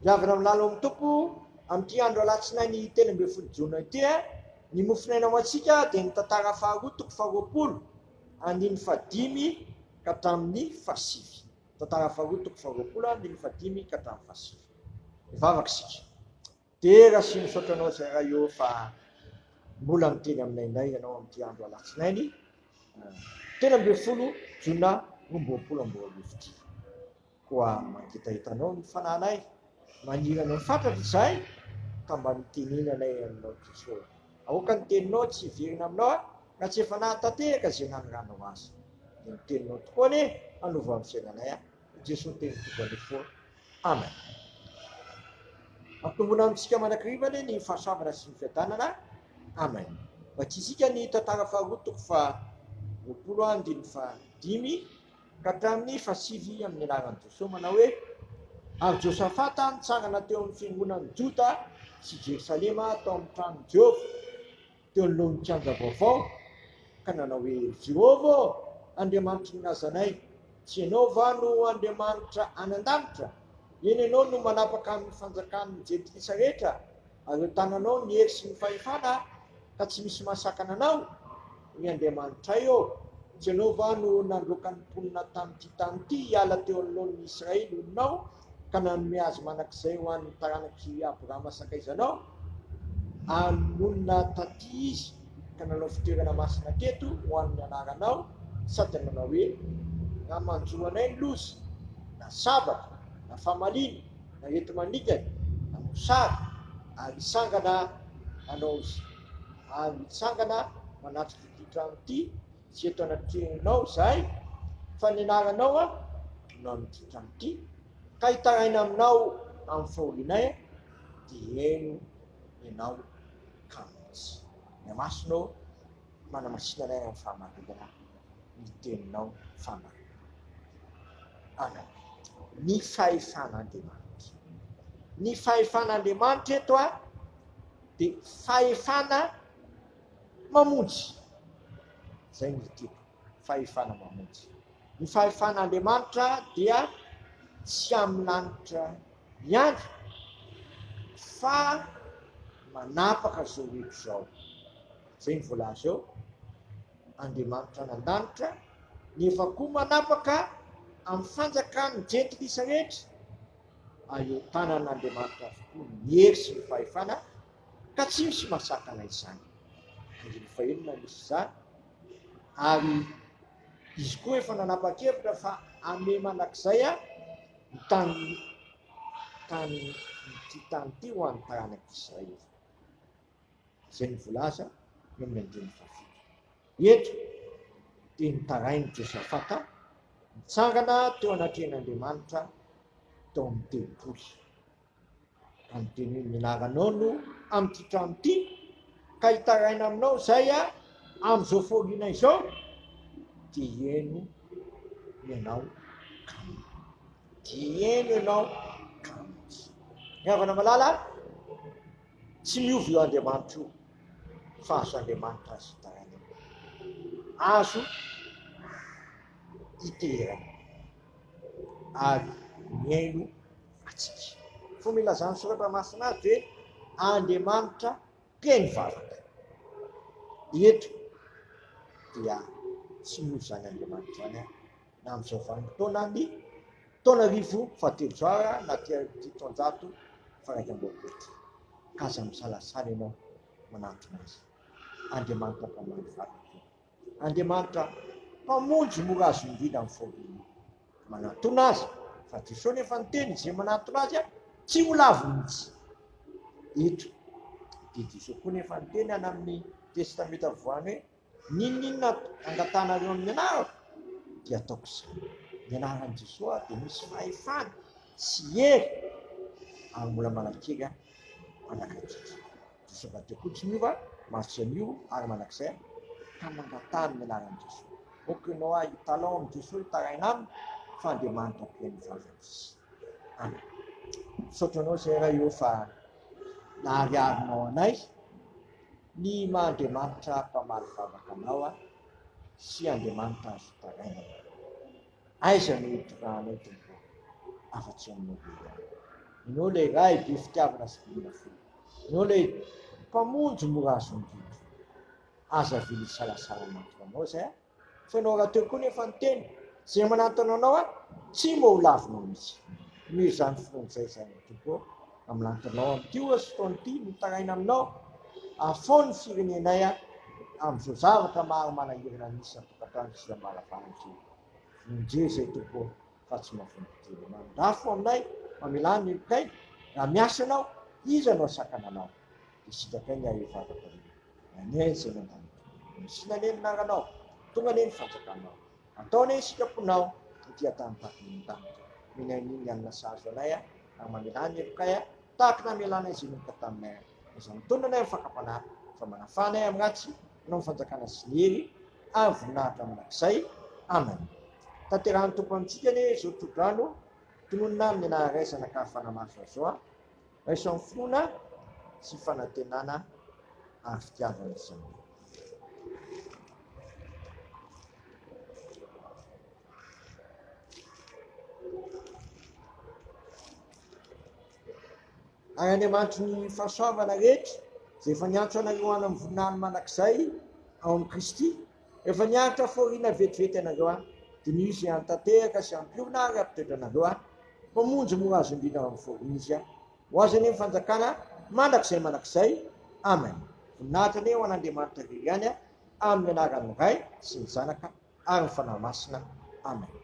Zavatra milalo amin'ny tompo amin'ity andro alatsinainy telo ambin'ny folo jona ity ny mofinaina antsika dia ny tantara faharoa toko faharoapolo andiny fadimy ka hatramin'ny fasivy. Tantara faharoa toko faharoapolo andiny fadimy ka hatramin'ny fasivy. Mivavaka isika. Dia raha sy misaotra anao izay raha eo fa mbola miteny aminay indray ianao amin'ity andro alatsinainy telo ambin'ny folo jona rombopolo amby roa arivo ity. Koa mankitahitanao ny fananay maniry anao fantatra izay ka mba nitenena anay aminao Jesosy. Aoka ny teninao tsy hiverina aminao raha tsy efa nahatanteraka izay nanoranao azy. Dia ny teninao tokoa anie anova amin'ny fiainanay Jesosy teny tokoa foa. Amen. Ampitombona amintsika manakirivany ny fahasoavana sy ny fiadanana. Amen. Vakisika ny tantara faharoa toko faharoapolo andiny fadimy ka hatramin'ny fasivy amin'ny anaran'i Jesosy manao hoe ary Josafata nitsangana teo amin'ny fiangonan'ny Joda sy Jerosalema tao amin'ny tranon'i Jehova teo anoloan'ny kianja vaovao ka nanao hoe Jehova Andriamanitry ny nazanay, tsy ianao va no Andriamanitra any an-danitra? Eny ianao no manapaka amin'ny fanjakan'ny jetilisa rehetra ary eo tananao ny hery sy ny fahefana ka tsy misy mahasakana anao. Ny Andriamanitra io, tsy ianao va no nandroaka ny mponina tamin'ity tany ity hiala teo anoloan'ny Israely olonao ka nanome azy manak'izay ho an'ny taranaky Abrahama sakaizanao? Anonona taty izy ka nanao fitoerana masina teto ho an'ny anaranao sady nanao hoe na manjoanay ny loza na sabatra na famaliny na hety maningana na mosary ary isangana anao ary isangana manatrika ity trano ity sy eto anatrehanao zahay fa ny anaranao no amin'ity trano ity ka hitaraina aminao amin'ny fahorianay dia eno ianao kamitsy. Ny masonao manamasinanay amin'ny fahamarinana ny teninao fanahy. Amen. Ny fahefan'Andriamanitra. Ny fahefan'Andriamanitra eto dia fahefana mamonjy. Zay ny tiko, fahefana mamonjy. Ny fahefan'Andriamanitra dia tsy amin'ny lanitra ihany fa manapaka zao rehetra zao. Zay ny voalaza eo, Andriamanitra nan-danitra nefa koa manapaka amin'ny fanjakan'ny jetilisa rehetra ary eo tanan'Andriamanitra avokoa ny hery sy ny fahefana ka tsy misy mahasakana izany. Andiny fahelona misy izany ary izy koa efa nanapa-kevitra fa ame manak'izay ny tany ity ho an'ny taranak'Israely. Zay ny voalaza amin'ny andiny fafito. Eto dia nitarainy Josafata nitsangana teo anatrehan'Andriamanitra tao amin'ny telopolo. Amin'ny teny hoe nianaranao no amin'ity trano ity ka hitaraina aminao zay amin'izao fahoriana izao dia eno ianao kamitsy. Dia eno ianao kamitsy. Ny havana malala tsy miovy eo Andriamanitra io fa azo Andriamanitra azo hitaraina. Azo hiterana ary miaino atsika. Fo milazany soratra masina azy hoe Andriamanitra mpeno vavaka. Eto dia tsy miovy zany Andriamanitra zany na amin'izao vanim-potoana ny taona arivo fahatelo zao na ty taonjato faraika amby roapolo. Kaza misalasala ianao manatona azy. Andriamanitra mpamany vavaka. Andriamanitra mpamonjy mora azo indrindra amin'ny fahoriana. Manatona azy fa Jesosy nefa niteny izay manatona azy tsy ho lavo mihitsy. Eto dia Jesosy koa nefa niteny any amin'ny testameta voany hoe ninona angatanareo amin'ny anarako dia ataoko izany. Ny anaran'i Jesosy dia misy fahefana sy hery ary mbola manakely manakakely. Jesosy va teo koa tsy miova masy an'io ary manakizay ka mangatany ny anaran'i Jesosy. Oko ianao hitalao amin'ny Jesosy hitaraina aminy fa Andriamanitra mpeno vavaka izy. Amen. Misaotra anao izay raha eo fa nahariarinao anay ny Andriamanitra mpamaly vavaka anao sy Andriamanitra azo hitaraina. Aiza no hitondrahanay tompo afa-tsy aminao. ny olona iray be fitiavana sy vina fo, ny olona mpamonjy morasondrindro aza vily salasala anatranao zay fa ianao raha teo koa nefa ny teny zay manatona anao tsy mba ho lavinao mihitsy. Noho izany fotoana zay zany tokoa amlantanao am'ty sy fotoanyity mitaraina aminao ahafoany firenenay am'izao zavatra maro manahirana nisy atokatrano sy ambaravaratra indre zay tokoa fa tsy mahafonotely mandafo aminay mamelany kay raha miasa anao izy anao sakananao de sitrakainy ahevavaka aneny zay nandany misy naneny naranao tonga neny fanjakanao ataone sitraponao ity atanytakinintany minaniny amina sazo anay ary mamelany kay tahaka namelana izy nonka taminay izany tonanay mifakampanahy fa manafanay amin'ny ratsy anao mifanjakana sy ny hery ary voninahitra aminak'izay amen. Tanterahany tompo amintsika ane zao todrano tononona amin'ny anaharaisana ka fanamaso azoa raiso amin'ny fona sy fanantenana ary fitiavana izany. Ary Andriamanitry ny fahasoavana rehetra zay efa niantso anareo any amin'ny voninahiny manak'izay ao amin'ny Kristy, efa niaritra faoriana vetivety anareo dia nisy antanteraka sy ampiona ary ampitoetra anareo mpamonjy mora azo indrindra amin'ny faoriana izy ho azy ane fanjakana mandrakizay manak'izay amen. Voninahitra ane ho an'Andriamanitra irery ihany amin'ny anaran'ny Ray sy ny Zanaka ary ny fanahy masina amen.